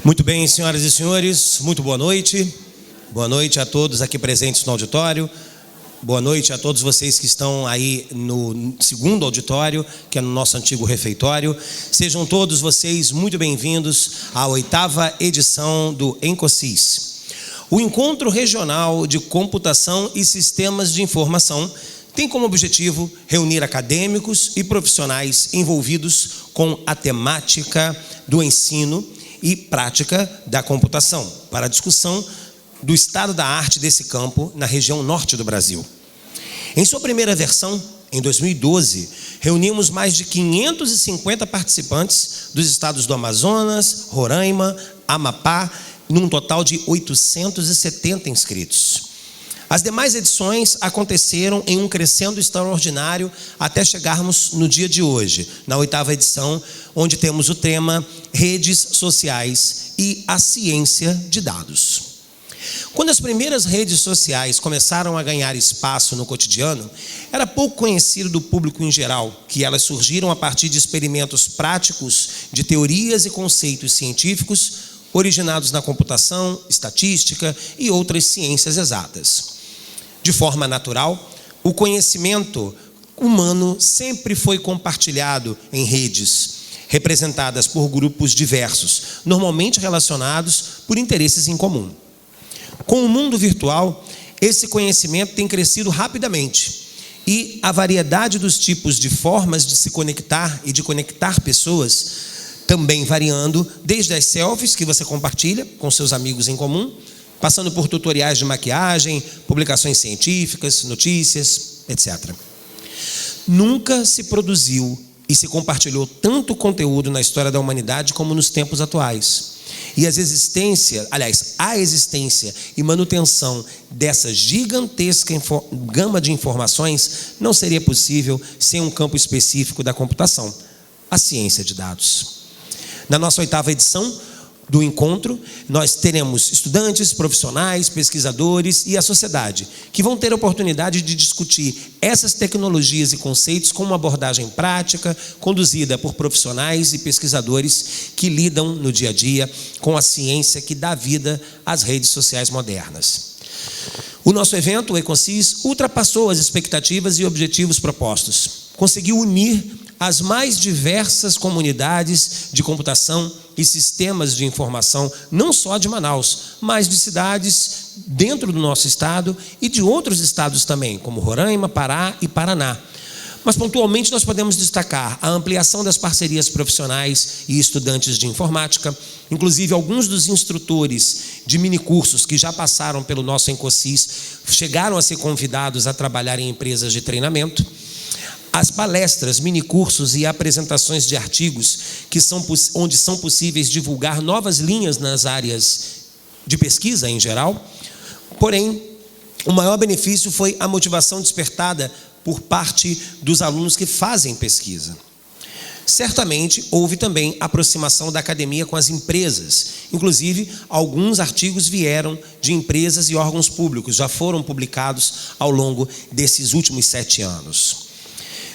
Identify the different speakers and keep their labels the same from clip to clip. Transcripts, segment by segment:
Speaker 1: Muito bem, senhoras e senhores, muito boa noite. Boa noite a todos aqui presentes no auditório. Boa noite a todos vocês que estão aí no segundo auditório, que é no nosso antigo refeitório. Sejam todos vocês muito bem-vindos à 8ª edição do ENCOSIS. O Encontro Regional de Computação e Sistemas de Informação tem como objetivo reunir acadêmicos e profissionais envolvidos com a temática do ensino e prática da computação, para a discussão do estado da arte desse campo na região norte do Brasil. Em sua primeira versão, em 2012, reunimos mais de 550 participantes dos estados do Amazonas, Roraima, Amapá, num total de 870 inscritos. As demais edições aconteceram em um crescendo extraordinário até chegarmos no dia de hoje, na 8ª edição, onde temos o tema Redes Sociais e a Ciência de Dados. Quando as primeiras redes sociais começaram a ganhar espaço no cotidiano, era pouco conhecido do público em geral que elas surgiram a partir de experimentos práticos de teorias e conceitos científicos originados na computação, estatística e outras ciências exatas. De forma natural, o conhecimento humano sempre foi compartilhado em redes, representadas por grupos diversos, normalmente relacionados por interesses em comum. Com o mundo virtual, esse conhecimento tem crescido rapidamente e a variedade dos tipos de formas de se conectar e de conectar pessoas também variando, desde as selfies que você compartilha com seus amigos em comum, passando por tutoriais de maquiagem, publicações científicas, notícias, etc. Nunca se produziu e se compartilhou tanto conteúdo na história da humanidade como nos tempos atuais. E a existência e manutenção dessa gigantesca gama de informações não seria possível sem um campo específico da computação, a ciência de dados. Na nossa 8ª edição do encontro, nós teremos estudantes, profissionais, pesquisadores e a sociedade, que vão ter a oportunidade de discutir essas tecnologias e conceitos com uma abordagem prática, conduzida por profissionais e pesquisadores que lidam no dia a dia com a ciência que dá vida às redes sociais modernas. O nosso evento, o ENCOSIS, ultrapassou as expectativas e objetivos propostos. Conseguiu unir as mais diversas comunidades de computação e sistemas de informação, não só de Manaus, mas de cidades dentro do nosso estado e de outros estados também, como Roraima, Pará e Paraná. Mas pontualmente nós podemos destacar a ampliação das parcerias profissionais e estudantes de informática, inclusive alguns dos instrutores de minicursos que já passaram pelo nosso ENCOSIS chegaram a ser convidados a trabalhar em empresas de treinamento. As palestras, minicursos e apresentações de artigos onde são possíveis divulgar novas linhas nas áreas de pesquisa em geral. Porém, o maior benefício foi a motivação despertada por parte dos alunos que fazem pesquisa. Certamente, houve também aproximação da academia com as empresas. Inclusive, alguns artigos vieram de empresas e órgãos públicos, já foram publicados ao longo desses últimos 7 anos.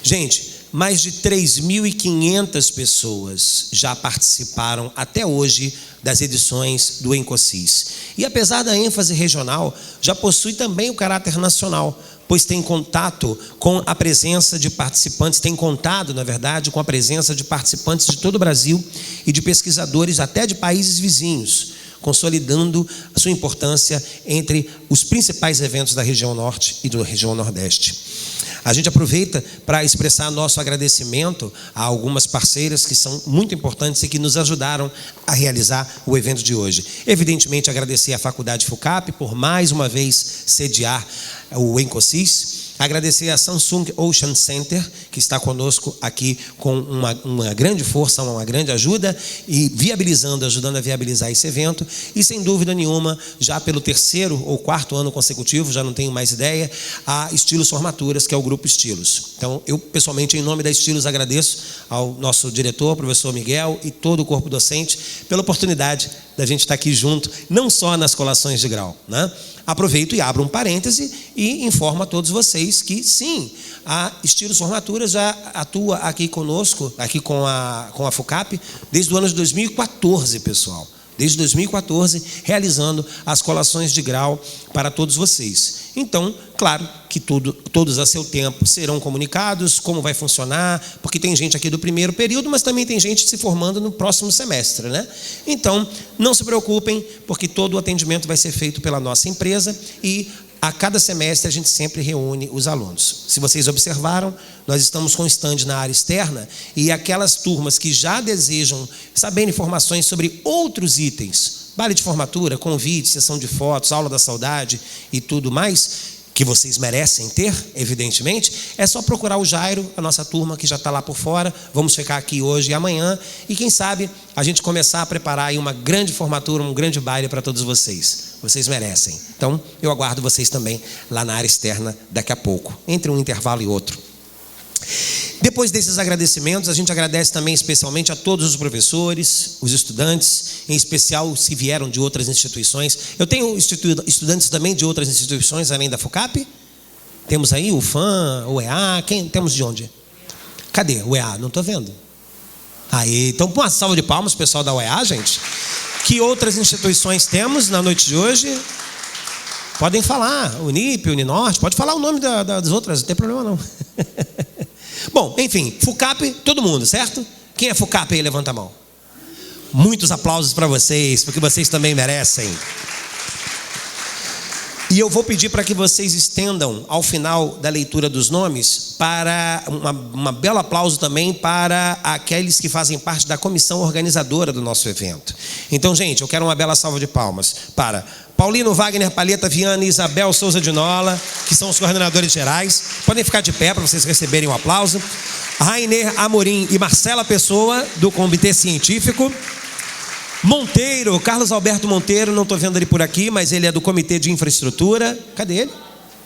Speaker 1: Gente, mais de 3.500 pessoas já participaram até hoje das edições do ENCOSIS. E apesar da ênfase regional, já possui também o caráter nacional, pois tem contato com a presença de participantes, tem contado, na verdade, com a presença de participantes de todo o Brasil e de pesquisadores até de países vizinhos, consolidando a sua importância entre os principais eventos da região norte e da região nordeste. A gente aproveita para expressar nosso agradecimento a algumas parceiras que são muito importantes e que nos ajudaram a realizar o evento de hoje. Evidentemente, agradecer à Faculdade FUCAP por mais uma vez sediar o ENCOSIS. Agradecer a Samsung Ocean Center, que está conosco aqui com uma grande força, uma grande ajuda e ajudando a viabilizar esse evento. E sem dúvida nenhuma, já pelo 3º ou 4º ano consecutivo, já não tenho mais ideia, a Estilos Formaturas, que é o Grupo Estilos. Então, eu pessoalmente, em nome da Estilos, agradeço ao nosso diretor, professor Miguel, e todo o corpo docente, pela oportunidade da gente estar aqui junto, não só nas colações de grau, né? Aproveito e abro um parêntese e informo a todos vocês que, sim, a Estilos Formaturas já atua aqui conosco, aqui com a FUCAP, desde o ano de 2014, pessoal. Desde 2014, realizando as colações de grau para todos vocês. Então, claro que todos a seu tempo serão comunicados, como vai funcionar, porque tem gente aqui do primeiro período, mas também tem gente se formando no próximo semestre, né? Então, não se preocupem, porque todo o atendimento vai ser feito pela nossa empresa e a cada semestre a gente sempre reúne os alunos. Se vocês observaram, nós estamos com stand na área externa e aquelas turmas que já desejam saber informações sobre outros itens, baile de formatura, convite, sessão de fotos, aula da saudade e tudo mais, que vocês merecem ter, evidentemente, é só procurar o Jairo, a nossa turma que já está lá por fora. Vamos ficar aqui hoje e amanhã e quem sabe a gente começar a preparar aí uma grande formatura, um grande baile para todos vocês. Vocês merecem. Então, eu aguardo vocês também lá na área externa daqui a pouco, entre um intervalo e outro. Depois desses agradecimentos, a gente agradece também especialmente a todos os professores, os estudantes, em especial os que vieram de outras instituições. Eu tenho estudantes também de outras instituições, além da FUCAP. Temos aí o FAM, o EA, quem temos de onde? Cadê o EA? Não estou vendo. Aí, então, uma salva de palmas, pessoal da UEA, gente. Que outras instituições temos na noite de hoje? Podem falar, Unip, Uninorte, pode falar o nome das outras, não tem problema não. Bom, enfim, FUCAP, todo mundo, certo? Quem é FUCAP aí, levanta a mão. Muitos aplausos para vocês, porque vocês também merecem. E eu vou pedir para que vocês estendam, ao final da leitura dos nomes, para um belo aplauso também para aqueles que fazem parte da comissão organizadora do nosso evento. Então, gente, eu quero uma bela salva de palmas para Paulino, Wagner, Palheta, Viana e Isabel Souza de Nola, que são os coordenadores gerais. Podem ficar de pé para vocês receberem um aplauso. Rainer Amorim e Marcela Pessoa, do Comitê Científico. Monteiro, Carlos Alberto Monteiro, não estou vendo ele por aqui, mas ele é do Comitê de Infraestrutura. Cadê ele?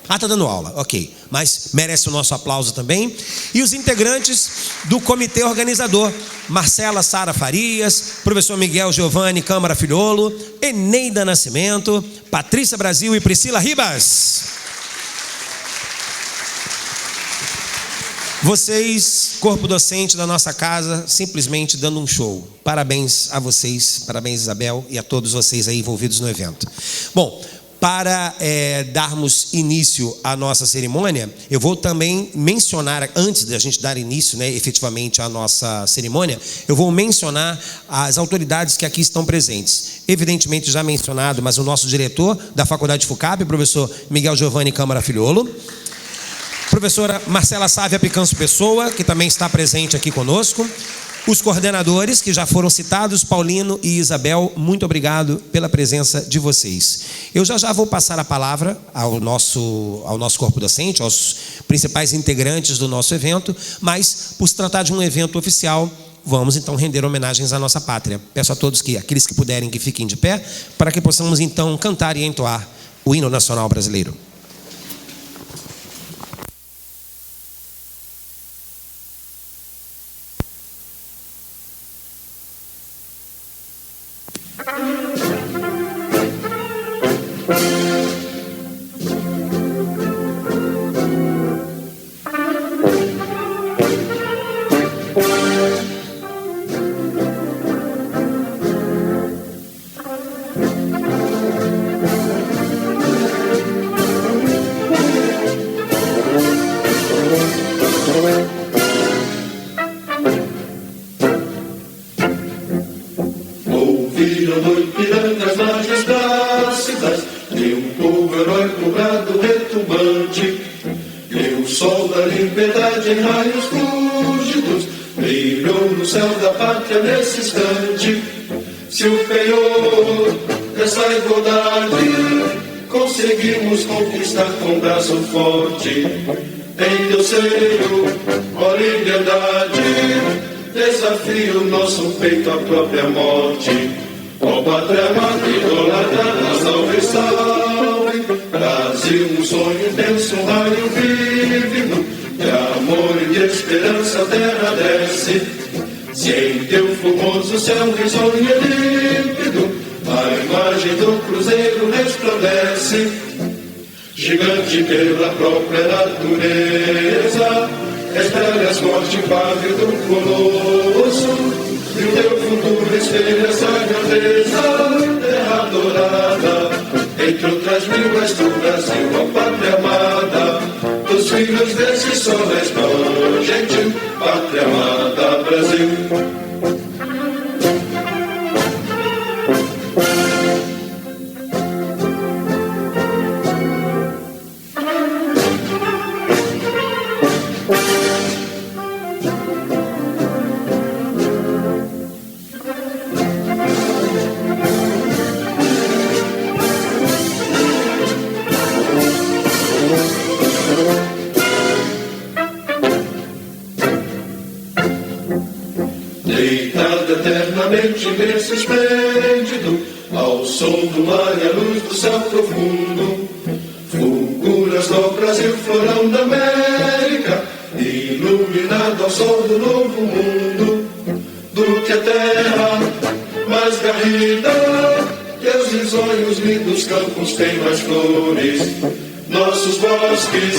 Speaker 1: Ah, está dando aula, ok. Mas merece o nosso aplauso também. E os integrantes do comitê organizador: Marcela Sara Farias, professor Miguel Giovanni Câmara Filholo, Eneida Nascimento, Patrícia Brasil e Priscila Ribas. Vocês, corpo docente da nossa casa, simplesmente dando um show. Parabéns a vocês, parabéns Isabel e a todos vocês aí envolvidos no evento. Bom, para darmos início à nossa cerimônia, eu vou também mencionar, antes da gente dar início, efetivamente à nossa cerimônia, eu vou mencionar as autoridades que aqui estão presentes. Evidentemente já mencionado, mas o nosso diretor da Faculdade FUCAP, professor Miguel Giovanni Câmara Filholo, professora Marcela Sávia Picanso Pessoa, que também está presente aqui conosco. Os coordenadores que já foram citados, Paulino e Isabel, muito obrigado pela presença de vocês. Eu já vou passar a palavra ao nosso corpo docente, aos principais integrantes do nosso evento, mas por se tratar de um evento oficial, vamos então render homenagens à nossa pátria. Peço a todos que, aqueles que puderem, que fiquem de pé, para que possamos então cantar e entoar o hino nacional brasileiro.
Speaker 2: Em teu seio, ó liberdade, desafio nosso peito à própria morte. Ó pátria amada, idolatrada, salve, salve. Brasil, um sonho intenso, um raio vívido, de amor e de esperança a terra desce. Se em teu formoso céu risonho e límpido, a imagem do cruzeiro resplandece. Gigante pela própria natureza, estragas morte impávido do colosso, e o teu futuro espelha essa grandeza, terra dourada. Entre outras mil és do Brasil, ó pátria amada, dos filhos desse sol és tão gentil, pátria amada, Brasil. Deitado eternamente imenso esplêndido, ao som do mar e à luz do céu profundo, fulguras do Brasil, florão da América, iluminado ao sol do novo mundo, do que a terra mais garrida, teus risonhos lindos campos têm mais flores, nossos bosques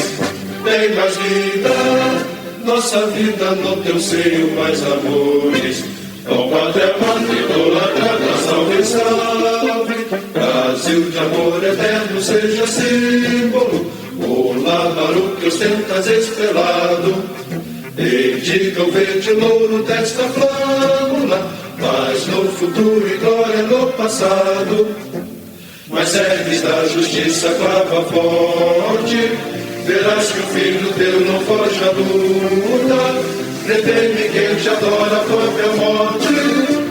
Speaker 2: têm mais vida, nossa vida no teu seio mais amores. Ó pátria amada, idolatrada, salve, salve. Brasil de amor eterno seja símbolo, o lábaro que ostentas estrelado. E diga o verde louro desta flâmula, paz no futuro e glória no passado. Mas serves da justiça clava forte, verás que o filho teu não foge à luta. Retém-me quem te adora a própria morte,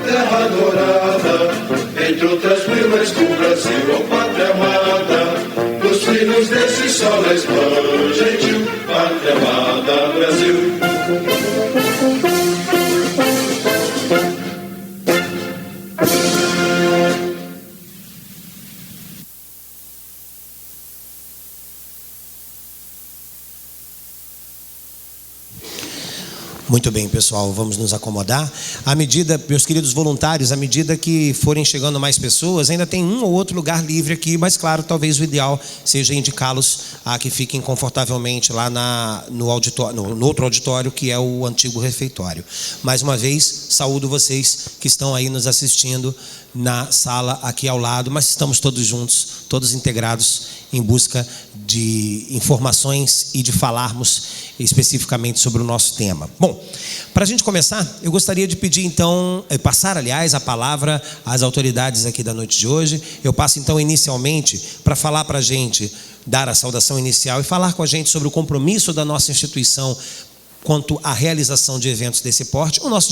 Speaker 2: terra adorada. Entre outras mil és do Brasil, ó pátria amada, dos filhos desse sol és tão gentil, pátria amada, Brasil.
Speaker 1: Muito bem, pessoal, vamos nos acomodar. À medida, meus queridos voluntários, à medida que forem chegando mais pessoas, ainda tem um ou outro lugar livre aqui, mas claro, talvez o ideal seja indicá-los a que fiquem confortavelmente lá no outro auditório, que é o antigo refeitório. Mais uma vez, saúdo vocês que estão aí nos assistindo na sala aqui ao lado, mas estamos todos juntos, todos integrados em busca de informações e de falarmos especificamente sobre o nosso tema. Bom, para a gente começar, eu gostaria de pedir então, passar aliás a palavra às autoridades aqui da noite de hoje. Eu passo então inicialmente para falar para a gente, dar a saudação inicial e falar com a gente sobre o compromisso da nossa instituição quanto à realização de eventos desse porte, o nosso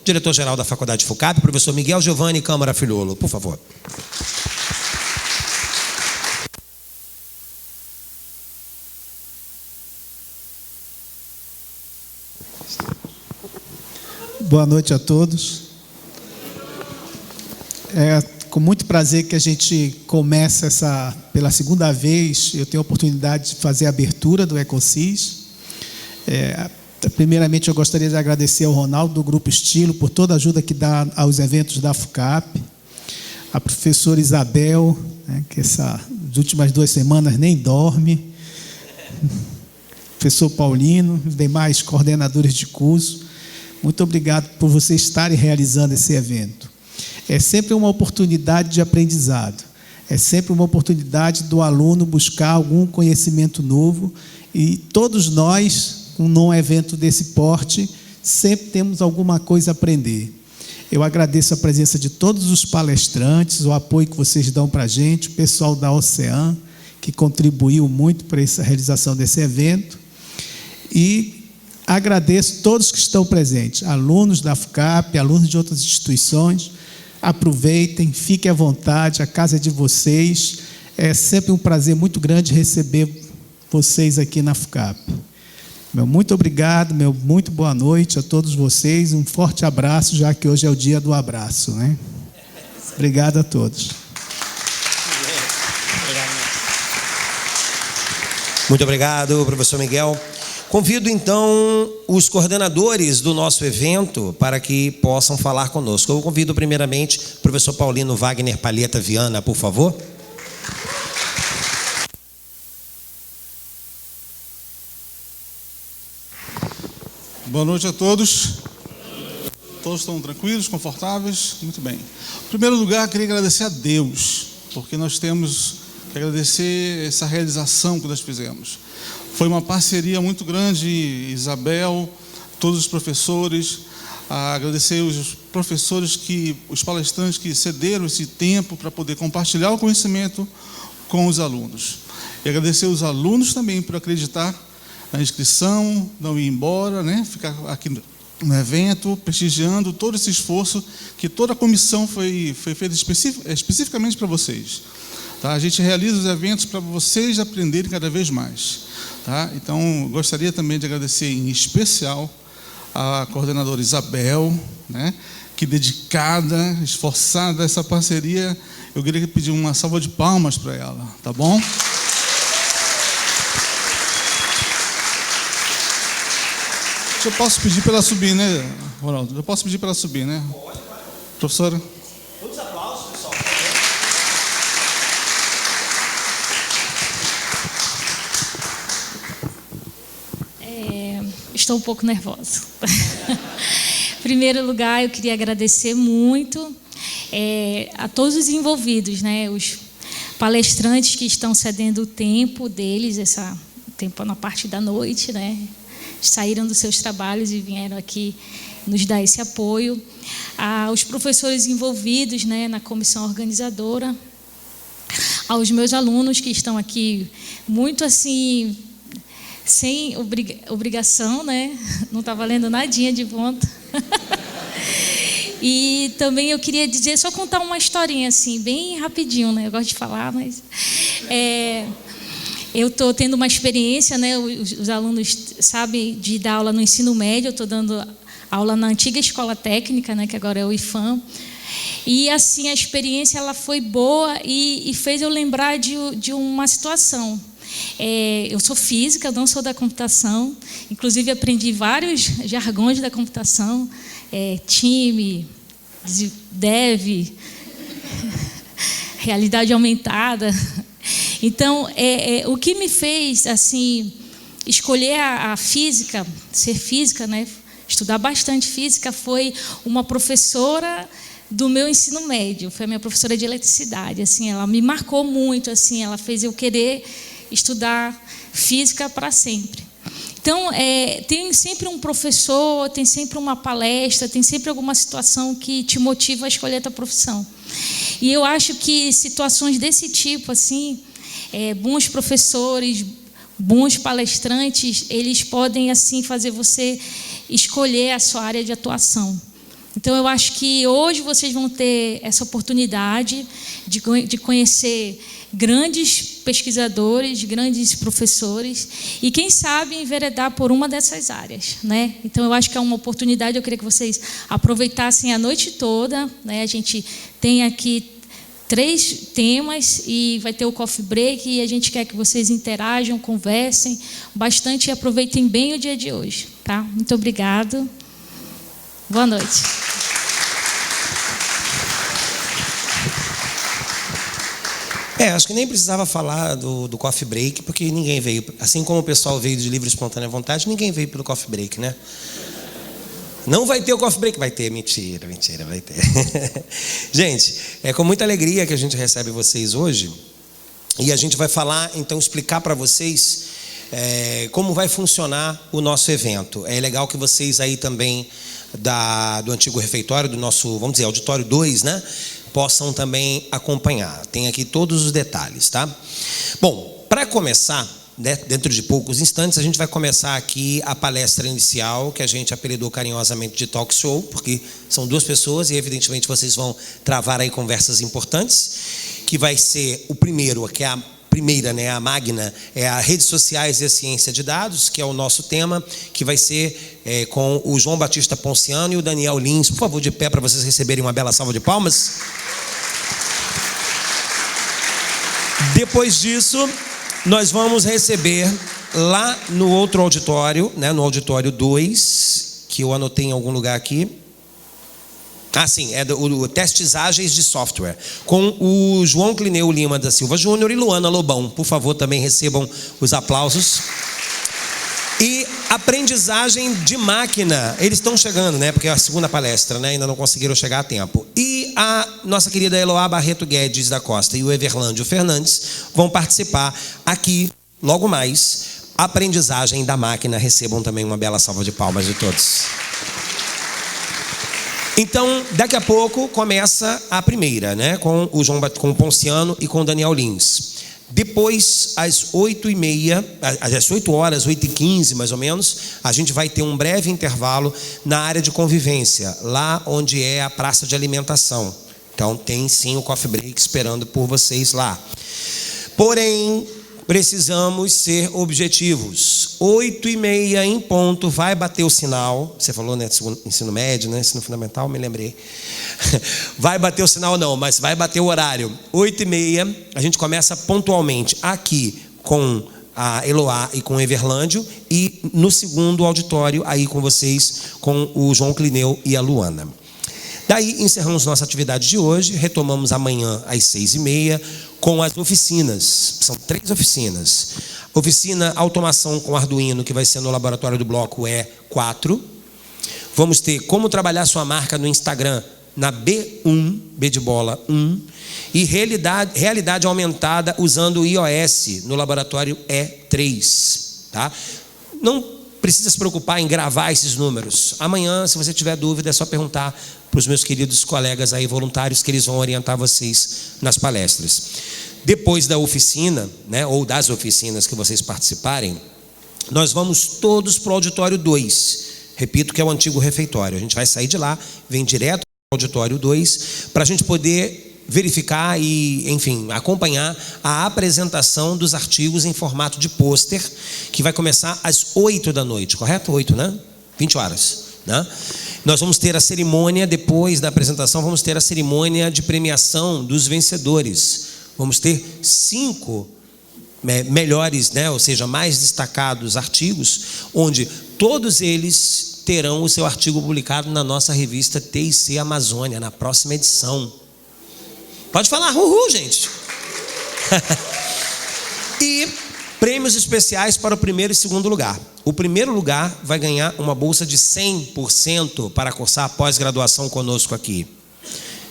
Speaker 1: diretor-geral da Faculdade FUCAP, professor Miguel Giovanni Câmara Filholo, por favor.
Speaker 3: Boa noite a todos. É com muito prazer que a gente começa pela segunda vez, eu tenho a oportunidade de fazer a abertura do Ecosis. Primeiramente, eu gostaria de agradecer ao Ronaldo, do Grupo Estilo, por toda a ajuda que dá aos eventos da FUCAP. A professora Isabel, que essas últimas 2 semanas nem dorme. Professor Paulino, os demais coordenadores de curso. Muito obrigado por vocês estarem realizando esse evento. É sempre uma oportunidade de aprendizado. É sempre uma oportunidade do aluno buscar algum conhecimento novo. E todos nós, num evento desse porte, sempre temos alguma coisa a aprender. Eu agradeço a presença de todos os palestrantes, o apoio que vocês dão para a gente, o pessoal da Ocean, que contribuiu muito para essa realização desse evento. E agradeço todos que estão presentes, alunos da FUCAP, alunos de outras instituições. Aproveitem, fiquem à vontade, a casa é de vocês. É sempre um prazer muito grande receber vocês aqui na FUCAP. Meu muito obrigado, meu muito boa noite a todos vocês. Um forte abraço, já que hoje é o dia do abraço, né? Obrigado a todos.
Speaker 1: Muito obrigado, professor Miguel. Convido então os coordenadores do nosso evento para que possam falar conosco. Eu convido primeiramente o professor Paulino Wagner Palheta Viana, por favor.
Speaker 4: Boa noite a todos. Todos estão tranquilos, confortáveis? Muito bem. Em primeiro lugar, queria agradecer a Deus, porque nós temos que agradecer essa realização que nós fizemos. Foi uma parceria muito grande, Isabel, todos os professores, agradecer os professores, os palestrantes que cederam esse tempo para poder compartilhar o conhecimento com os alunos. E agradecer os alunos também por acreditar na inscrição, não ir embora, né? Ficar aqui no evento, prestigiando todo esse esforço que toda a comissão foi feita especificamente para vocês. Tá? A gente realiza os eventos para vocês aprenderem cada vez mais. Tá? Então, gostaria também de agradecer em especial a coordenadora Isabel, né? Que dedicada, esforçada a essa parceria. Eu queria pedir uma salva de palmas para ela, tá bom? Eu posso pedir para ela subir, né, Ronaldo? Eu posso pedir para ela subir, né? Pode. Professora?
Speaker 1: Todos aplausos, pessoal.
Speaker 5: Estou um pouco nervosa. Em primeiro lugar, eu queria agradecer muito a todos os envolvidos, né? Os palestrantes que estão cedendo o tempo deles, esse tempo na parte da noite, né? Saíram dos seus trabalhos e vieram aqui nos dar esse apoio. Aos professores envolvidos, né, na comissão organizadora, aos meus alunos que estão aqui muito assim, sem obrigação, né? Não está valendo nadinha de ponto. E também eu queria dizer, só contar uma historinha assim, bem rapidinho, né? Eu gosto de falar, mas... Eu estou tendo uma experiência, né? Os alunos sabem de dar aula no ensino médio. Eu estou dando aula na antiga escola técnica, né? Que agora é o IFAM. E assim a experiência ela foi boa e fez eu lembrar de uma situação. Eu sou física, eu não sou da computação. Inclusive aprendi vários jargões da computação, time, dev, realidade aumentada. Então, o que me fez assim escolher a física, ser física, né, estudar bastante física, foi uma professora do meu ensino médio, foi a minha professora de eletricidade. Assim, ela me marcou muito, assim, ela fez eu querer estudar física para sempre. Então, tem sempre um professor, tem sempre uma palestra, tem sempre alguma situação que te motiva a escolher a tua profissão. E eu acho que situações desse tipo, assim, bons professores, bons palestrantes, eles podem assim fazer você escolher a sua área de atuação. Então, eu acho que hoje vocês vão ter essa oportunidade de conhecer grandes pesquisadores, grandes professores e, quem sabe, enveredar por uma dessas áreas, né? Então, eu acho que é uma oportunidade, eu queria que vocês aproveitassem a noite toda, né? A gente tem aqui 3 temas e vai ter o coffee break e a gente quer que vocês interajam, conversem bastante e aproveitem bem o dia de hoje, tá? Muito obrigado. Boa noite.
Speaker 1: Acho que nem precisava falar do coffee break, porque ninguém veio. Assim como o pessoal veio de livre e espontânea vontade, ninguém veio pelo coffee break, né? Não vai ter o coffee break? Vai ter, mentira, vai ter. Gente, é com muita alegria que a gente recebe vocês hoje. E a gente vai falar, então, explicar para vocês como vai funcionar o nosso evento. É legal que vocês aí também do antigo refeitório, do nosso, vamos dizer, auditório 2, né? Possam também acompanhar. Tem aqui todos os detalhes, tá? Bom, para começar, né, dentro de poucos instantes, a gente vai começar aqui a palestra inicial, que a gente apelidou carinhosamente de talk show, porque são 2 pessoas e, evidentemente, vocês vão travar aí conversas importantes, que vai ser o primeiro, que é a primeira, né, a magna, é a redes sociais e a ciência de dados, que é o nosso tema, que vai ser com o João Batista Ponciano e o Daniel Lins. Por favor, de pé, para vocês receberem uma bela salva de palmas. Depois disso, nós vamos receber lá no outro auditório, né, no auditório 2, que eu anotei em algum lugar aqui. Sim, o Testes Ágeis de Software, com o João Clineu Lima da Silva Júnior e Luana Lobão. Por favor, também recebam os aplausos. E aprendizagem de máquina, eles estão chegando, né? Porque é a segunda palestra, né? Ainda não conseguiram chegar a tempo. E a nossa querida Eloá Barreto Guedes da Costa e o Everlândio Fernandes vão participar aqui logo mais. Aprendizagem da máquina, recebam também uma bela salva de palmas de todos. Então, daqui a pouco começa a primeira, né? Com o Ponciano e com o Daniel Lins. Depois, às 8h30, às 8 horas, 8h15 mais ou menos, a gente vai ter um breve intervalo na área de convivência, lá onde é a praça de alimentação. Então tem sim o coffee break esperando por vocês lá. Porém, precisamos ser objetivos. 8h30 em ponto, vai bater o sinal. Você falou, né, ensino médio, né, ensino fundamental, me lembrei. Vai bater o sinal não, mas vai bater o horário. 8h30, a gente começa pontualmente aqui com a Eloá e com o Everlândio, e no segundo auditório, aí com vocês, com o João Clineu e a Luana. Daí encerramos nossa atividade de hoje, retomamos amanhã às 6h30 com as oficinas. São 3 oficinas. Oficina automação com Arduino, que vai ser no laboratório do bloco E4. Vamos ter como trabalhar sua marca no Instagram, na B1, B de bola 1. E realidade aumentada usando o iOS no laboratório E3. Tá? Não precisa se preocupar em gravar esses números. Amanhã, se você tiver dúvida, é só perguntar para os meus queridos colegas aí voluntários, que eles vão orientar vocês nas palestras. Depois da oficina, né, ou das oficinas que vocês participarem, nós vamos todos para o auditório 2. Repito que é o antigo refeitório. A gente vai sair de lá, vem direto para o auditório 2, para a gente poder verificar e, enfim, acompanhar a apresentação dos artigos em formato de pôster, que vai começar às 8 da noite, correto? 8, né? 20 horas, né? Nós vamos ter a cerimônia, depois da apresentação, vamos ter a cerimônia de premiação dos vencedores. Vamos ter 5 melhores, né? Ou seja, mais destacados artigos, onde todos eles terão o seu artigo publicado na nossa revista TIC Amazônia, na próxima edição. Pode falar, uhul, gente. E prêmios especiais para o primeiro e segundo lugar. O primeiro lugar vai ganhar uma bolsa de 100% para cursar pós-graduação conosco aqui.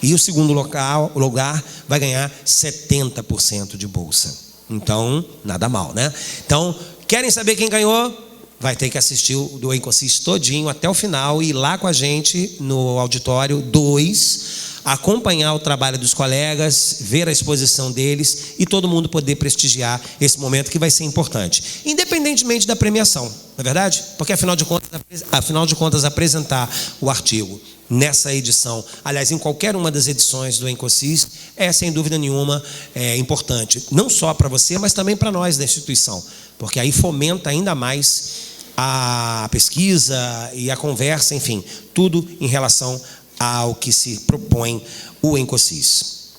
Speaker 1: E o segundo lugar vai ganhar 70% de bolsa. Então, nada mal, né? Então, querem saber quem ganhou? Vai ter que assistir o do Encosys todinho até o final e ir lá com a gente no auditório 2, acompanhar o trabalho dos colegas, ver a exposição deles e todo mundo poder prestigiar esse momento que vai ser importante, independentemente da premiação, não é verdade? Porque afinal de contas apresentar o artigo nessa edição, aliás, em qualquer uma das edições do Encosys, é sem dúvida nenhuma importante, não só para você, mas também para nós da instituição, porque aí fomenta ainda mais a pesquisa e a conversa, enfim, tudo em relação ao que se propõe o Encosys.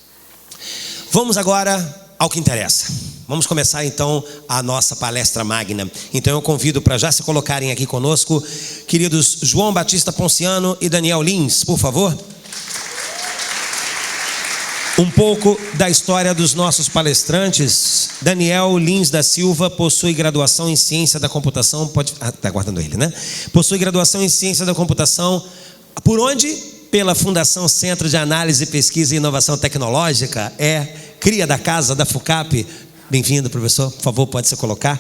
Speaker 1: Vamos agora ao que interessa. Vamos começar então a nossa palestra magna. Então eu convido para já se colocarem aqui conosco, queridos João Batista Ponciano e Daniel Lins, por favor. Um pouco da história dos nossos palestrantes. Daniel Lins da Silva possui graduação em Ciência da Computação. Está guardando ele, né? Possui graduação em Ciência da Computação. Por onde? Pela Fundação Centro de Análise, Pesquisa e Inovação Tecnológica. É cria da casa da FUCAP. Bem-vindo, professor. Por favor, pode se colocar.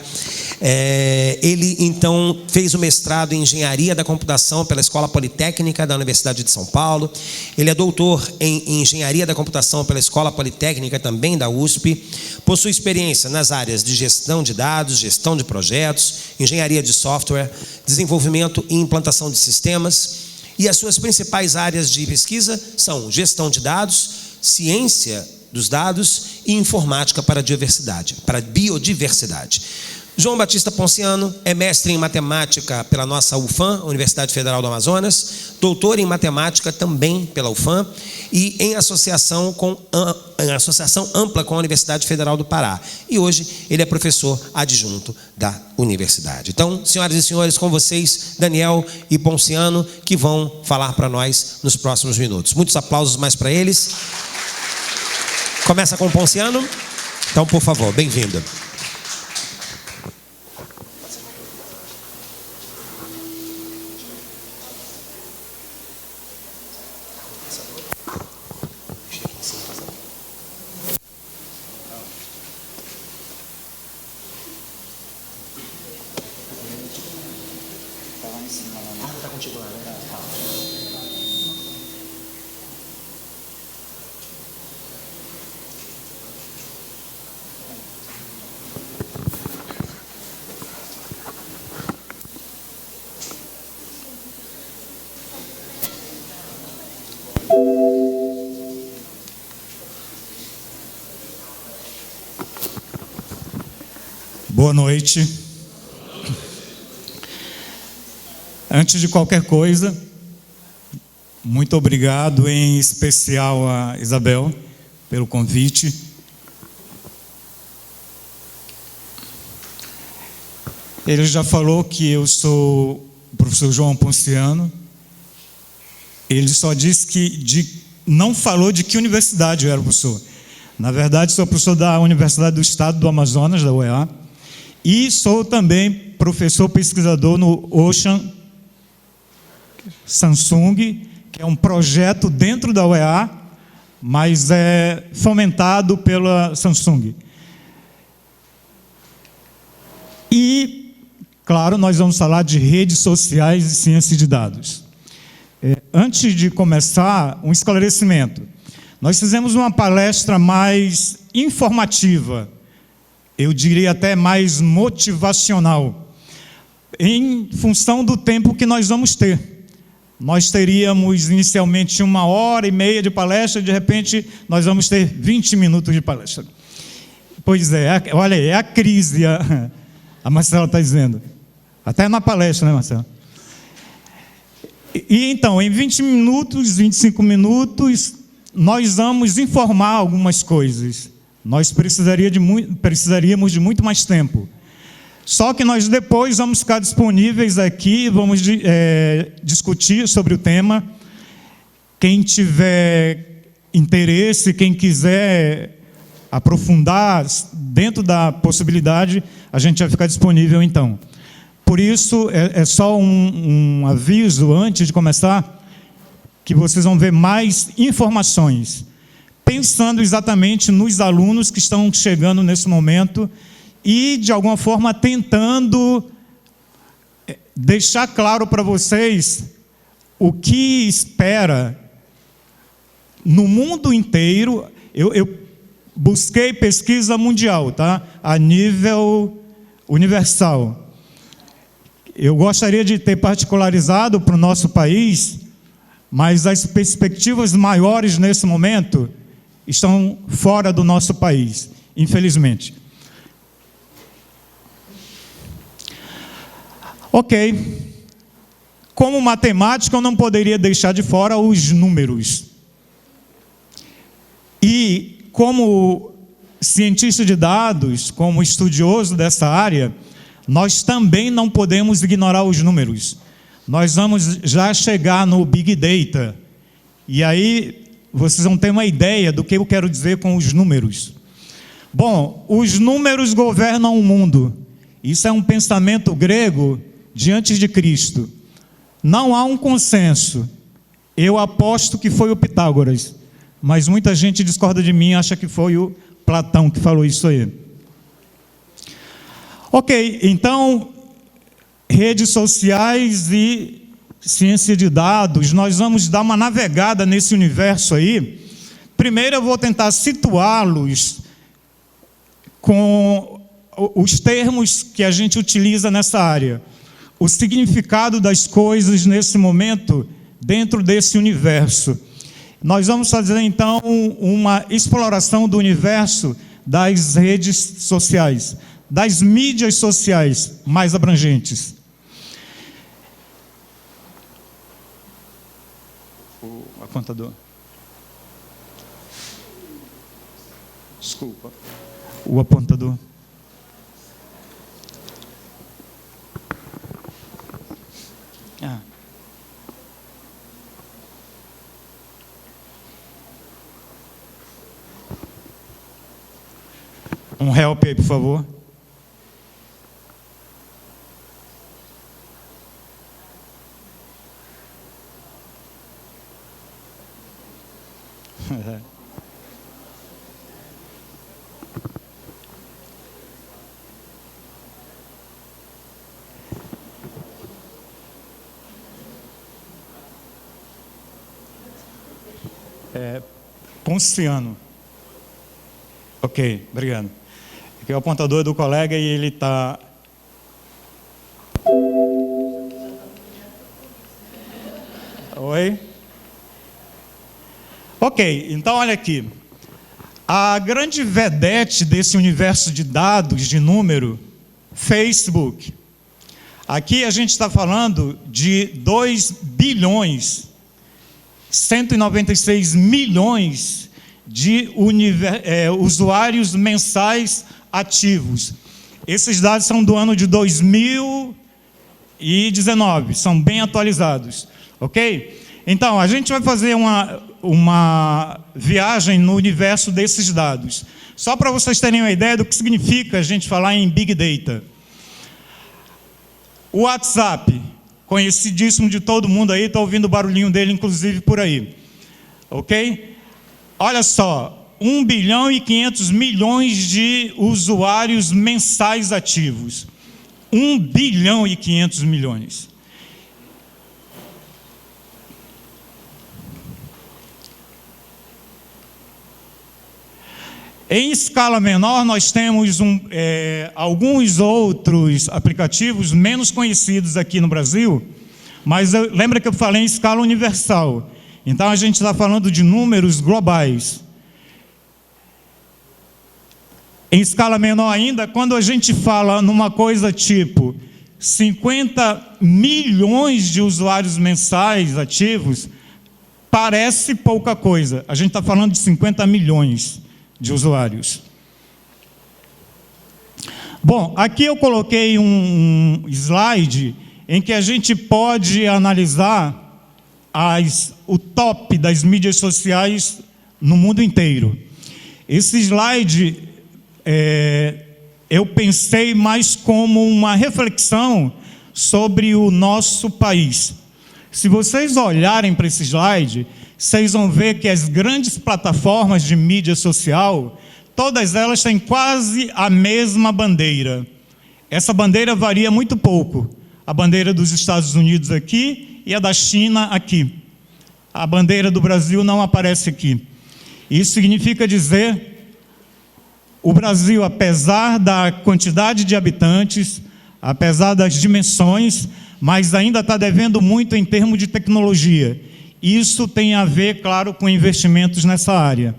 Speaker 1: Ele, então, fez o mestrado em Engenharia da Computação pela Escola Politécnica da Universidade de São Paulo. Ele é doutor em Engenharia da Computação pela Escola Politécnica, também da USP. Possui experiência nas áreas de gestão de dados, gestão de projetos, engenharia de software, desenvolvimento e implantação de sistemas. E as suas principais áreas de pesquisa são gestão de dados, ciência dos dados e informática para a biodiversidade. João Batista Ponciano é mestre em matemática pela nossa UFAM, Universidade Federal do Amazonas, doutor em matemática também pela UFAM e em associação ampla com a Universidade Federal do Pará. E hoje ele é professor adjunto da universidade. Então, senhoras e senhores, com vocês, Daniel e Ponciano, que vão falar para nós nos próximos minutos. Muitos aplausos mais para eles. Começa com o Ponciano. Então, por favor, bem-vindo.
Speaker 6: Boa noite. Antes de qualquer coisa, muito obrigado, em especial a Isabel, pelo convite. Ele já falou que eu sou o professor João Ponciano. Ele só disse que não falou de que universidade eu era professor. Na verdade, sou professor da Universidade do Estado do Amazonas, da UEA, e sou também professor pesquisador no Ocean Samsung, que é um projeto dentro da UEA, mas é fomentado pela Samsung. E, claro, nós vamos falar de redes sociais e ciência de dados. Antes de começar, um esclarecimento. Nós fizemos uma palestra mais informativa, eu diria até mais motivacional, em função do tempo que nós vamos ter. Nós teríamos inicialmente 1h30 de palestra, de repente nós vamos ter 20 minutos de palestra. Pois é, olha aí, é a crise, a Marcela está dizendo. Até na palestra, né, Marcela? E então, em 20 minutos, 25 minutos, nós vamos informar algumas coisas. Nós precisaríamos de muito mais tempo. Só que nós depois vamos ficar disponíveis aqui, vamos discutir sobre o tema. Quem tiver interesse, quem quiser aprofundar dentro da possibilidade, a gente vai ficar disponível então. Por isso, é só um aviso antes de começar, que vocês vão ver mais informações, pensando exatamente nos alunos que estão chegando nesse momento e, de alguma forma, tentando deixar claro para vocês o que espera no mundo inteiro. Eu busquei pesquisa mundial, tá? A nível universal. Eu gostaria de ter particularizado para o nosso país, mas as perspectivas maiores nesse momento estão fora do nosso país, infelizmente. Ok. Como matemática, eu não poderia deixar de fora os números. E como cientista de dados, como estudioso dessa área, nós também não podemos ignorar os números. Nós vamos já chegar no Big Data. E aí vocês vão ter uma ideia do que eu quero dizer com os números. Bom, os números governam o mundo. Isso é um pensamento grego de antes de Cristo. Não há um consenso. Eu aposto que foi o Pitágoras, mas muita gente discorda de mim, acha que foi o Platão que falou isso aí. Ok, então, redes sociais e ciência de dados, nós vamos dar uma navegada nesse universo aí. Primeiro eu vou tentar situá-los com os termos que a gente utiliza nessa área, o significado das coisas nesse momento dentro desse universo. Nós vamos fazer então uma exploração do universo das redes sociais, das mídias sociais mais abrangentes. O apontador. Desculpa. O apontador. Um help aí, por favor. Ponciano. Ok, obrigado. Aqui é o apontador do colega e ele está... Oi? Ok, então olha aqui. A grande vedete desse universo de dados, de número, Facebook. Aqui a gente está falando de 2 bilhões, 196 milhões de usuários mensais ativos. Esses dados são do ano de 2019, são bem atualizados, ok? Então, a gente vai fazer uma viagem no universo desses dados. Só para vocês terem uma ideia do que significa a gente falar em Big Data. O WhatsApp, conhecidíssimo de todo mundo aí, estou ouvindo o barulhinho dele, inclusive, por aí. Ok? Olha só, 1 bilhão e 500 milhões de usuários mensais ativos. 1 bilhão e 500 milhões. Em escala menor, nós temos alguns outros aplicativos menos conhecidos aqui no Brasil, mas lembra que eu falei em escala universal. Então, a gente está falando de números globais. Em escala menor ainda, quando a gente fala numa coisa tipo 50 milhões de usuários mensais ativos, parece pouca coisa. A gente está falando de 50 milhões de usuários. Bom, aqui eu coloquei um slide em que a gente pode analisar o top das mídias sociais no mundo inteiro. Esse slide eu pensei mais como uma reflexão sobre o nosso país. Se vocês olharem para esse slide, vocês vão ver que as grandes plataformas de mídia social, todas elas têm quase a mesma bandeira. Essa bandeira varia muito pouco. A bandeira dos Estados Unidos aqui e a da China aqui. A bandeira do Brasil não aparece aqui. Isso significa dizer, o Brasil, apesar da quantidade de habitantes, apesar das dimensões, mas ainda está devendo muito em termos de tecnologia. Isso tem a ver, claro, com investimentos nessa área.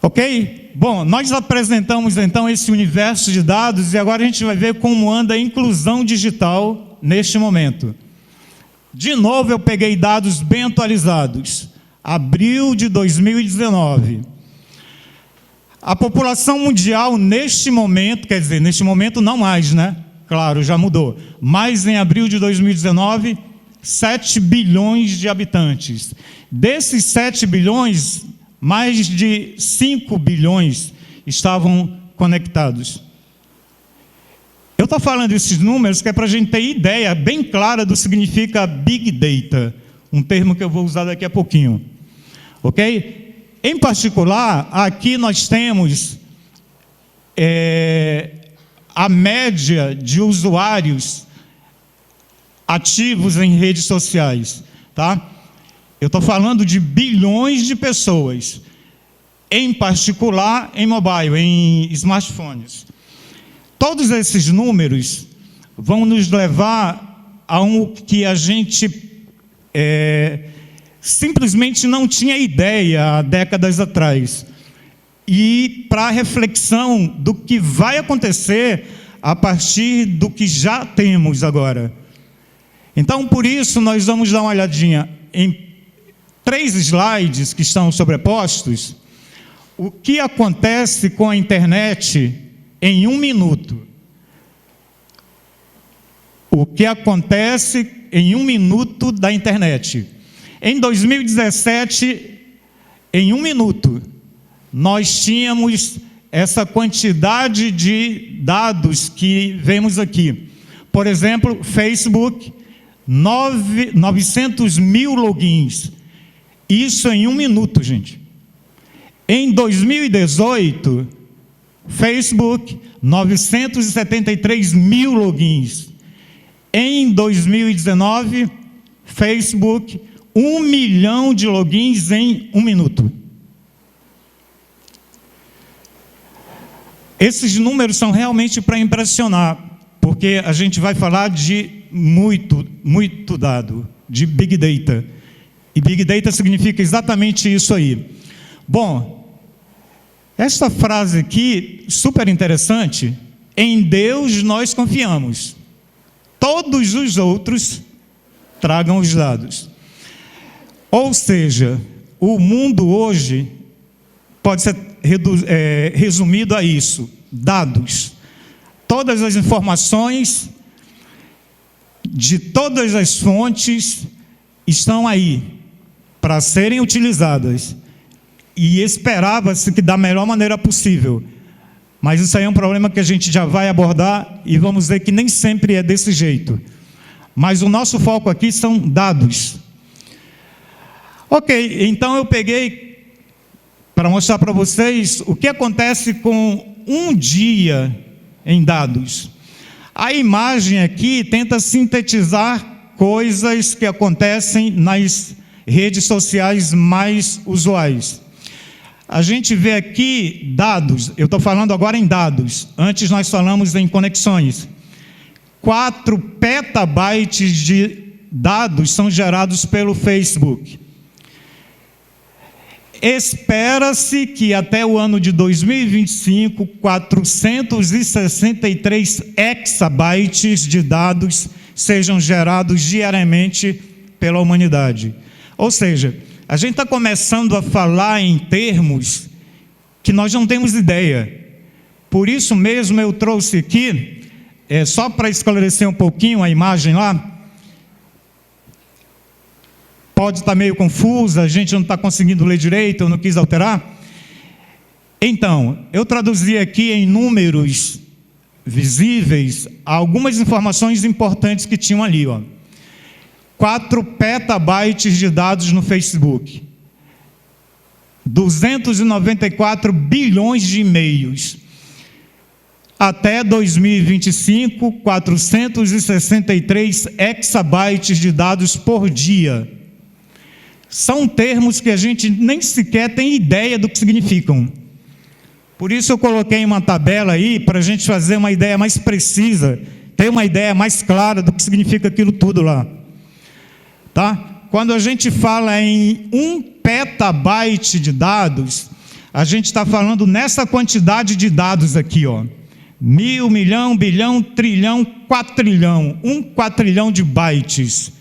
Speaker 6: Ok? Bom, nós apresentamos então esse universo de dados e agora a gente vai ver como anda a inclusão digital neste momento. De novo, eu peguei dados bem atualizados. Abril de 2019. A população mundial neste momento, quer dizer, neste momento não mais, né? Claro, já mudou. Mas em abril de 2019... 7 bilhões de habitantes. Desses 7 bilhões, mais de 5 bilhões estavam conectados. Eu estou falando esses números que é para a gente ter ideia bem clara do que significa Big Data, um termo que eu vou usar daqui a pouquinho. Ok? Em particular, aqui nós temos a média de usuários ativos em redes sociais, tá? Eu estou falando de bilhões de pessoas, em particular em mobile, em smartphones. Todos esses números vão nos levar a um que a gente simplesmente não tinha ideia há décadas atrás. E para a reflexão do que vai acontecer a partir do que já temos agora. Então, por isso, nós vamos dar uma olhadinha em 3 slides que estão sobrepostos, o que acontece com a internet em 1 minuto. O que acontece em 1 minuto da internet. Em 2017, em 1 minuto, nós tínhamos essa quantidade de dados que vemos aqui. Por exemplo, Facebook, 900 mil logins. Isso em 1 minuto, gente. Em 2018, Facebook, 973 mil logins. Em 2019, Facebook, 1 milhão de logins em 1 minuto. Esses números são realmente para impressionar, porque a gente vai falar de muito dado, de Big Data. E Big Data significa exatamente isso aí. Bom, esta frase aqui, super interessante, Em Deus nós confiamos. Todos os outros tragam os dados. Ou seja, o mundo hoje pode ser resumido a isso: dados. Todas as informações de todas as fontes estão aí para serem utilizadas. E esperava-se que da melhor maneira possível. Mas isso aí é um problema que a gente já vai abordar e vamos ver que nem sempre é desse jeito. Mas o nosso foco aqui são dados. Ok, então eu peguei para mostrar para vocês o que acontece com um dia em dados. A imagem aqui tenta sintetizar coisas que acontecem nas redes sociais mais usuais. A gente vê aqui dados, eu estou falando agora em dados, antes nós falamos em conexões. 4 petabytes de dados são gerados pelo Facebook. Espera-se que até o ano de 2025, 463 exabytes de dados sejam gerados diariamente pela humanidade. Ou seja, a gente está começando a falar em termos que nós não temos ideia. Por isso mesmo eu trouxe aqui, só para esclarecer um pouquinho a imagem lá. Pode estar meio confusa, a gente não está conseguindo ler direito, eu não quis alterar. Então, eu traduzi aqui em números visíveis algumas informações importantes que tinham ali, ó. 4 petabytes de dados no Facebook, 294 bilhões de e-mails. Até 2025, 463 exabytes de dados por dia. São termos que a gente nem sequer tem ideia do que significam. Por isso eu coloquei uma tabela aí, para a gente fazer uma ideia mais precisa, ter uma ideia mais clara do que significa aquilo tudo lá. Tá? Quando a gente fala em 1 petabyte de dados, a gente está falando nessa quantidade de dados aqui, ó. 1000, milhão, bilhão, trilhão, quatrilhão. 1 quatrilhão de bytes.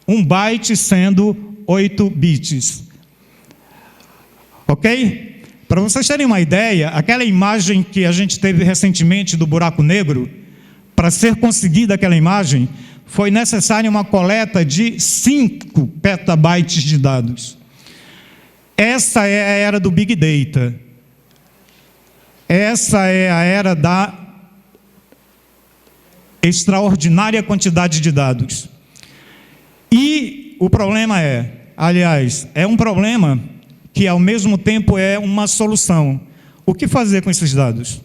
Speaker 6: 1 byte sendo 8 bits. Ok? Para vocês terem uma ideia, aquela imagem que a gente teve recentemente do buraco negro, para ser conseguida aquela imagem, foi necessária uma coleta de 5 petabytes de dados. Essa é a era do Big Data. Essa é a era da extraordinária quantidade de dados. E o problema é um problema que ao mesmo tempo é uma solução. O que fazer com esses dados?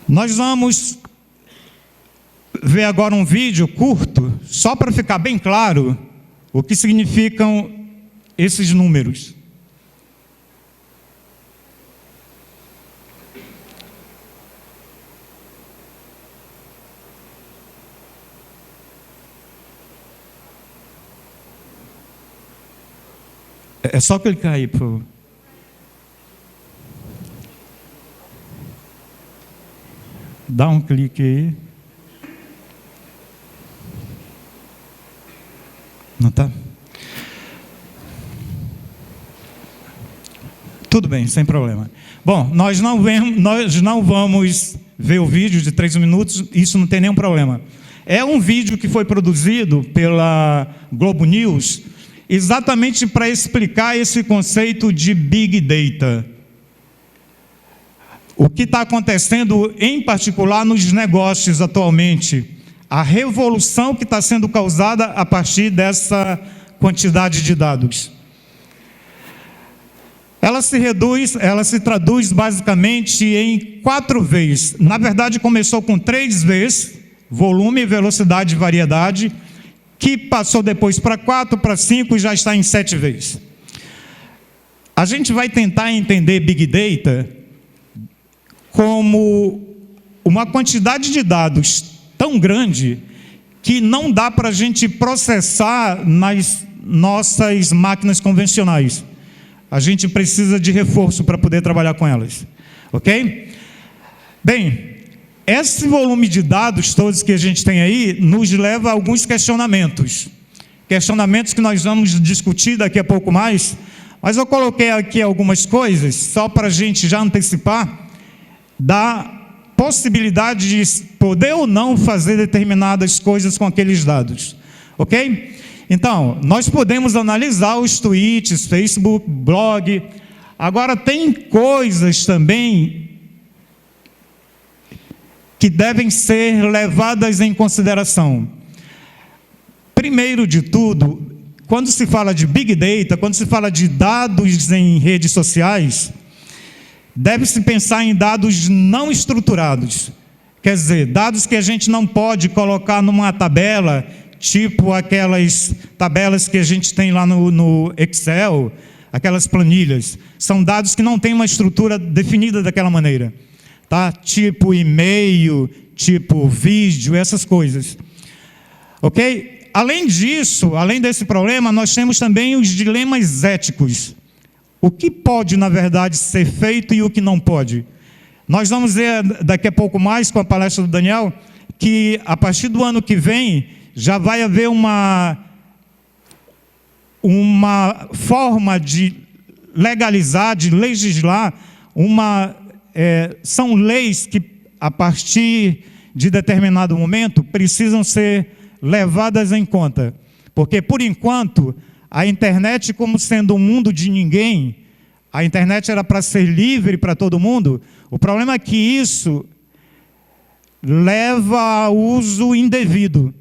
Speaker 6: Nós vamos ver agora um vídeo curto, só para ficar bem claro o que significam esses números. É só clicar aí, por favor. Dá um clique aí. Não está? Tudo bem, sem problema. Bom, nós não vamos ver o vídeo de 3 minutos, isso não tem nenhum problema. É um vídeo que foi produzido pela Globo News, exatamente para explicar esse conceito de Big Data. O que está acontecendo, em particular, nos negócios atualmente. A revolução que está sendo causada a partir dessa quantidade de dados. Ela se traduz basicamente em 4 Vs. Na verdade, começou com 3 Vs, volume, velocidade e variedade, que passou depois para 4, para 5 e já está em 7 Vs. A gente vai tentar entender Big Data como uma quantidade de dados tão grande que não dá para a gente processar nas nossas máquinas convencionais. A gente precisa de reforço para poder trabalhar com elas. Ok? Bem, esse volume de dados todos que a gente tem aí nos leva a alguns questionamentos. Questionamentos que nós vamos discutir daqui a pouco mais, mas eu coloquei aqui algumas coisas, só para a gente já antecipar, da possibilidade de poder ou não fazer determinadas coisas com aqueles dados. Ok? Então, nós podemos analisar os tweets, Facebook, blog. Agora, tem coisas também que devem ser levadas em consideração. Primeiro de tudo, quando se fala de Big Data, quando se fala de dados em redes sociais, deve-se pensar em dados não estruturados. Quer dizer, dados que a gente não pode colocar numa tabela, tipo aquelas tabelas que a gente tem lá no Excel, aquelas planilhas. São dados que não têm uma estrutura definida daquela maneira. Tá? Tipo e-mail, tipo vídeo, essas coisas. Ok? Além disso, além desse problema, nós temos também os dilemas éticos. O que pode, na verdade, ser feito e o que não pode. Nós vamos ver daqui a pouco mais, com a palestra do Daniel, que a partir do ano que vem, já vai haver uma forma de legalizar, de legislar, são leis que, a partir de determinado momento, precisam ser levadas em conta. Porque, por enquanto, a internet, como sendo um mundo de ninguém, a internet era para ser livre para todo mundo, o problema é que isso leva ao uso indevido.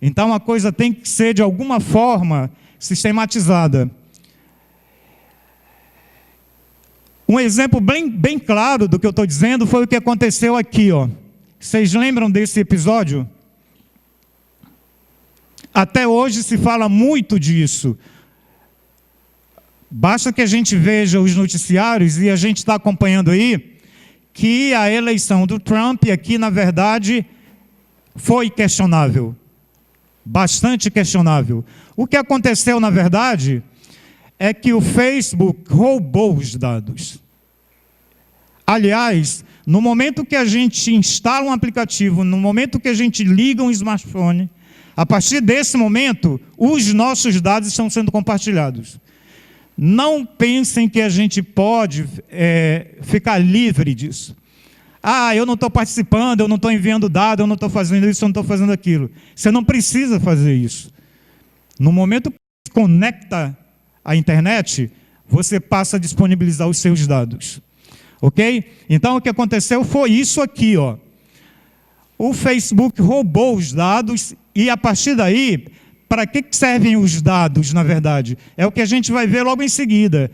Speaker 6: Então, a coisa tem que ser, de alguma forma, sistematizada. Um exemplo bem claro do que eu estou dizendo foi o que aconteceu aqui. Ó. Vocês lembram desse episódio? Até hoje se fala muito disso. Basta que a gente veja os noticiários, e a gente está acompanhando aí, que a eleição do Trump aqui, na verdade, foi questionável. Bastante questionável. O que aconteceu, na verdade, é que o Facebook roubou os dados. Aliás, no momento que a gente instala um aplicativo, no momento que a gente liga um smartphone, a partir desse momento, os nossos dados estão sendo compartilhados. Não pensem que a gente pode ficar livre disso. Ah, eu não estou participando, eu não estou enviando dado, eu não estou fazendo isso, eu não estou fazendo aquilo. Você não precisa fazer isso. No momento que você conecta à internet, você passa a disponibilizar os seus dados. Ok? Então, o que aconteceu foi isso aqui. Ó. O Facebook roubou os dados e, a partir daí, para que servem os dados, na verdade? É o que a gente vai ver logo em seguida.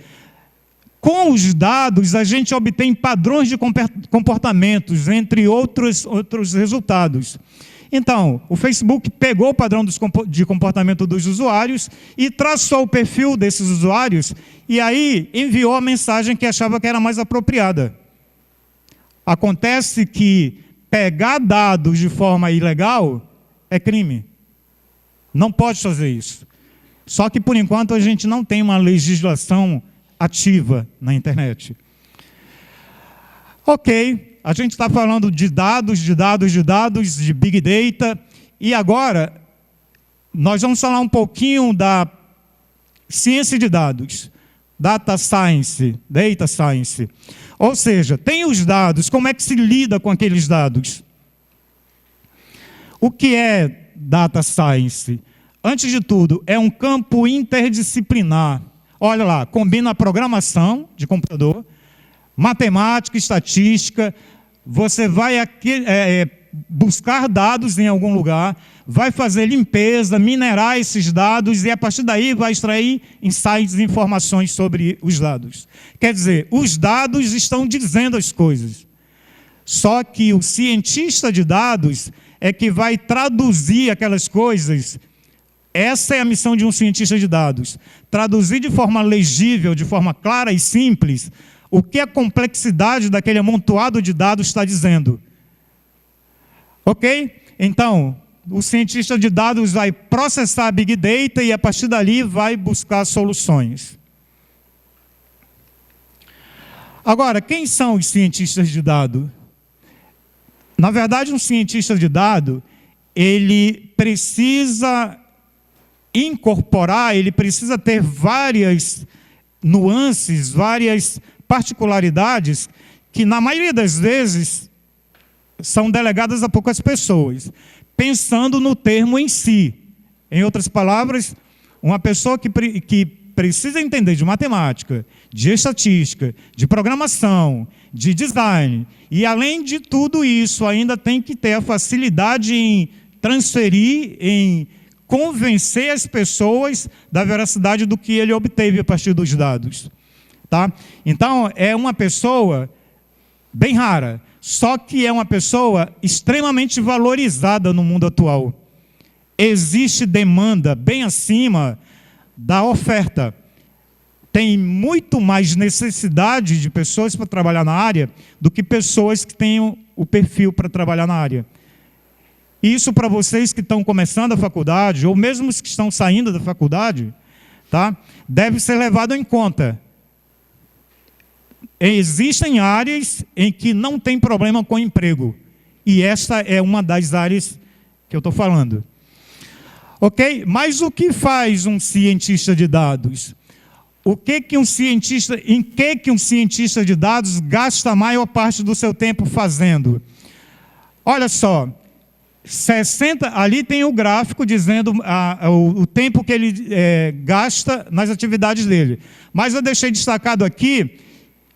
Speaker 6: Com os dados, a gente obtém padrões de comportamentos, entre outros resultados. Então, o Facebook pegou o padrão de comportamento dos usuários e traçou o perfil desses usuários, e aí enviou a mensagem que achava que era mais apropriada. Acontece que pegar dados de forma ilegal é crime. Não pode fazer isso. Só que, por enquanto, a gente não tem uma legislação ativa na internet. Ok, a gente está falando de dados, de Big Data, e agora nós vamos falar um pouquinho da ciência de dados, Data Science. Ou seja, tem os dados, como é que se lida com aqueles dados? O que é Data Science? Antes de tudo, é um campo interdisciplinar. Olha lá, combina programação de computador, matemática, estatística. Você vai aqui, buscar dados em algum lugar, vai fazer limpeza, minerar esses dados e, a partir daí, vai extrair insights e informações sobre os dados. Quer dizer, os dados estão dizendo as coisas. Só que o cientista de dados é que vai traduzir aquelas coisas. Essa é a missão de um cientista de dados. Traduzir de forma legível, de forma clara e simples, o que a complexidade daquele amontoado de dados está dizendo. Ok? Então, o cientista de dados vai processar a Big Data e, a partir dali, vai buscar soluções. Agora, quem são os cientistas de dados? Na verdade, um cientista de dados, ele precisa incorporar, ele precisa ter várias nuances, várias particularidades que, na maioria das vezes, são delegadas a poucas pessoas, pensando no termo em si. Em outras palavras, uma pessoa que precisa entender de matemática, de estatística, de programação, de design, e além de tudo isso, ainda tem que ter a facilidade em transferir, em convencer as pessoas da veracidade do que ele obteve a partir dos dados. Tá? Então, é uma pessoa bem rara, só que é uma pessoa extremamente valorizada no mundo atual. Existe demanda bem acima da oferta. Tem muito mais necessidade de pessoas para trabalhar na área do que pessoas que tenham o perfil para trabalhar na área. Isso para vocês que estão começando a faculdade, ou mesmo os que estão saindo da faculdade, tá? Deve ser levado em conta. Existem áreas em que não tem problema com emprego. E esta é uma das áreas que eu estou falando. Ok? Mas o que faz um cientista de dados? Em que um cientista de dados gasta a maior parte do seu tempo fazendo? Olha só, 60, ali tem o gráfico dizendo o tempo que ele gasta nas atividades dele. Mas eu deixei destacado aqui,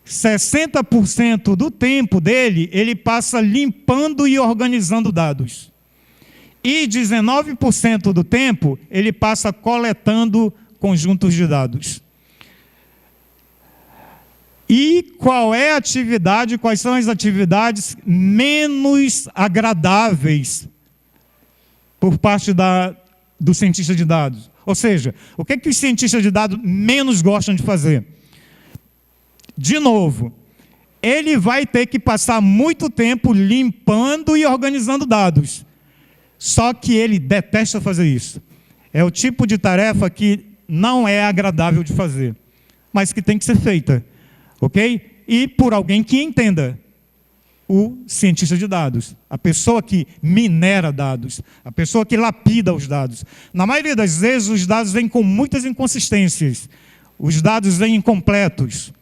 Speaker 6: 60% do tempo dele, ele passa limpando e organizando dados. E 19% do tempo, ele passa coletando conjuntos de dados. E quais são as atividades menos agradáveis por parte do cientista de dados? Ou seja, o que os cientistas de dados menos gostam de fazer? De novo, ele vai ter que passar muito tempo limpando e organizando dados. Só que ele detesta fazer isso. É o tipo de tarefa que não é agradável de fazer, mas que tem que ser feita. Ok? E por alguém que entenda. O cientista de dados, a pessoa que minera dados, a pessoa que lapida os dados. Na maioria das vezes, os dados vêm com muitas inconsistências. Os dados vêm incompletos.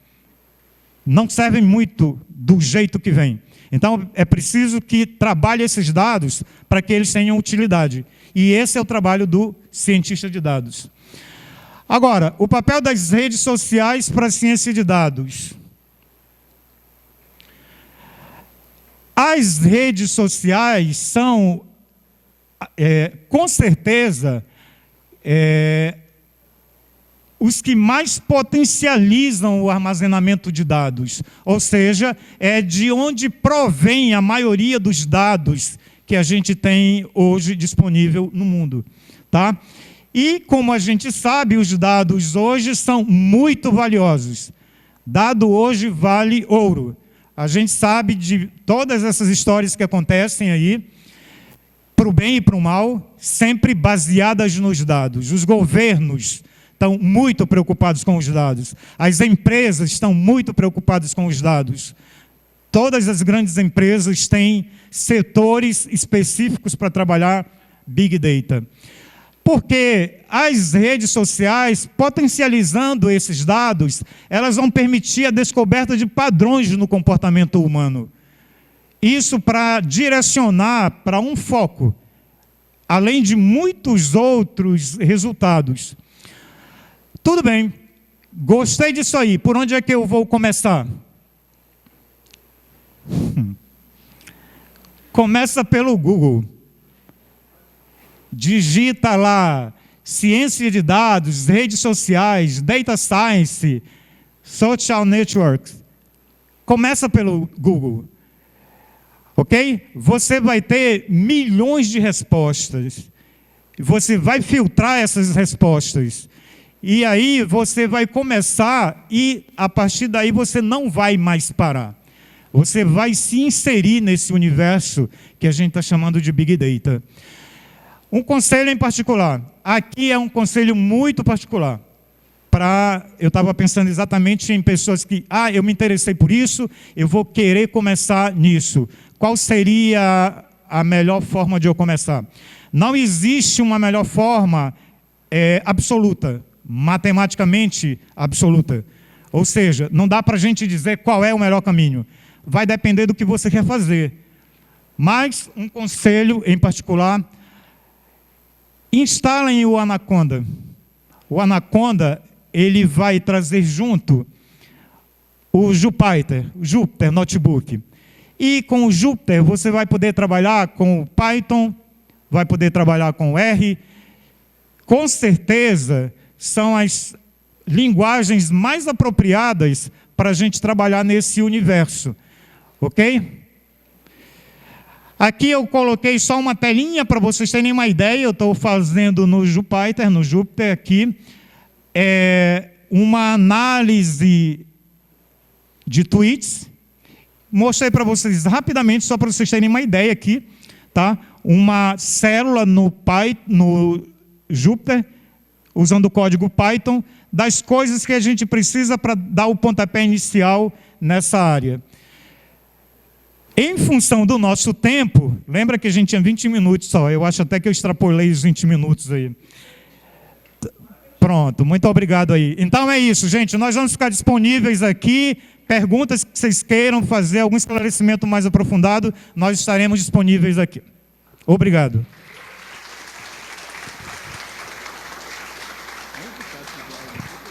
Speaker 6: Não servem muito do jeito que vêm. Então, é preciso que trabalhe esses dados para que eles tenham utilidade. E esse é o trabalho do cientista de dados. Agora, o papel das redes sociais para a ciência de dados. As redes sociais são, com certeza, os que mais potencializam o armazenamento de dados. Ou seja, é de onde provém a maioria dos dados que a gente tem hoje disponível no mundo. Tá? E, como a gente sabe, os dados hoje são muito valiosos. Dado hoje vale ouro. A gente sabe de todas essas histórias que acontecem aí, para o bem e para o mal, sempre baseadas nos dados. Os governos estão muito preocupados com os dados. As empresas estão muito preocupadas com os dados. Todas as grandes empresas têm setores específicos para trabalhar Big Data. Porque as redes sociais, potencializando esses dados, elas vão permitir a descoberta de padrões no comportamento humano. Isso para direcionar para um foco, além de muitos outros resultados. Tudo bem, gostei disso aí. Por onde é que eu vou começar? Começa pelo Google. Digita lá, ciência de dados, redes sociais, data science, social networks. Começa pelo Google. Ok? Você vai ter milhões de respostas. Você vai filtrar essas respostas. E aí você vai começar e, a partir daí, você não vai mais parar. Você vai se inserir nesse universo que a gente está chamando de Big Data. Um conselho em particular. Aqui é um conselho muito particular. eu estava pensando exatamente em pessoas que, eu me interessei por isso, eu vou querer começar nisso. Qual seria a melhor forma de eu começar? Não existe uma melhor forma absoluta, matematicamente absoluta. Ou seja, não dá para a gente dizer qual é o melhor caminho. Vai depender do que você quer fazer. Mas um conselho em particular: instalem o Anaconda. O Anaconda, ele vai trazer junto o Jupyter Notebook. E com o Jupyter você vai poder trabalhar com o Python, vai poder trabalhar com o R. Com certeza são as linguagens mais apropriadas para a gente trabalhar nesse universo. Ok? Aqui eu coloquei só uma telinha para vocês terem uma ideia. Eu estou fazendo no Jupyter aqui, uma análise de tweets. Mostrei para vocês rapidamente, só para vocês terem uma ideia aqui, tá? Uma célula no Jupyter, usando o código Python, das coisas que a gente precisa para dar o pontapé inicial nessa área. Em função do nosso tempo, lembra que a gente tinha 20 minutos só, eu acho até que eu extrapolei os 20 minutos aí. Pronto, muito obrigado aí. Então é isso, gente, nós vamos ficar disponíveis aqui, perguntas que vocês queiram fazer, algum esclarecimento mais aprofundado, nós estaremos disponíveis aqui. Obrigado.